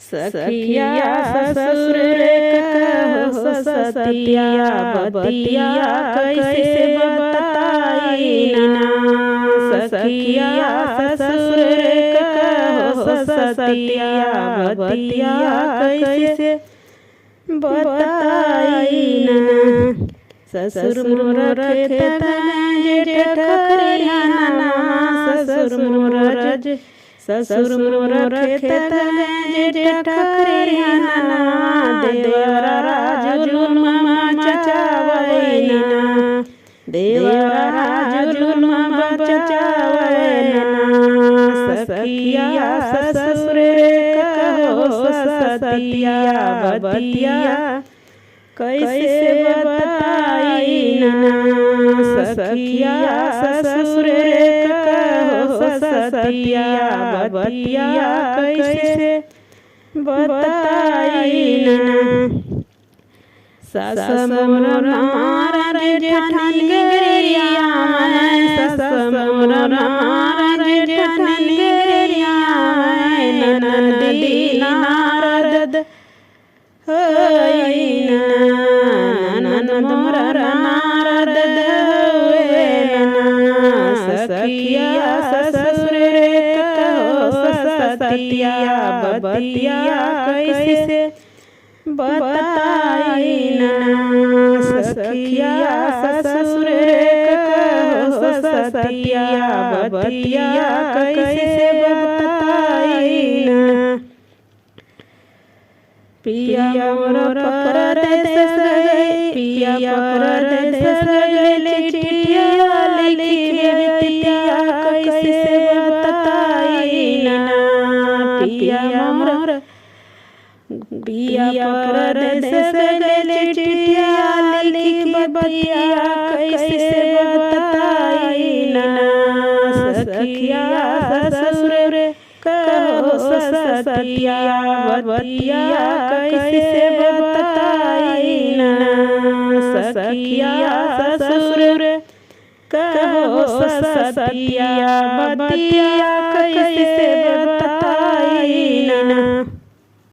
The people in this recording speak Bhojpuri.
सखिया ससुर कहो सतिया बतिया कैसे बताई ना। सखिया ससुर कहो सतिया बतिया कैसे बताई ना। ससुर मोर खेत में जेठ खरियाना। ससुर मोर खेत में जेठ खरियाना। देवरा जुलुम मचावैना। देवरा जुलुम मचावैना। सखिया ससुर कहो सतिया बतिया कैसे बताई ना। सखिया ससुर कहो सतिया बतिया कैसे बताई ना। सास मोर मार जेठानी गरिया में। सास मोर मार जेठानी गरिया में। ननदी नारद होइना। ननद मोर नारद होइना। सखिया ससुर कहो सतिया बतिया कैसे बताई ना। सखिया ससुर कहो सतिया बतिया कैसे बताई ना। पिया मोर परदेस गए। पिया परदेस गए। चिट्ठिया लिखी बेतिया कैसे बताई ना। पिया मोर पिया परदेस गए। चिट्ठिया लिखी बेतिया कैसे बताई ना। सखिया ससुर कहो सतिया बतिया कैसे बताई ना। सखिया ससुर कहो सतिया बतिया कैसे बताई ना।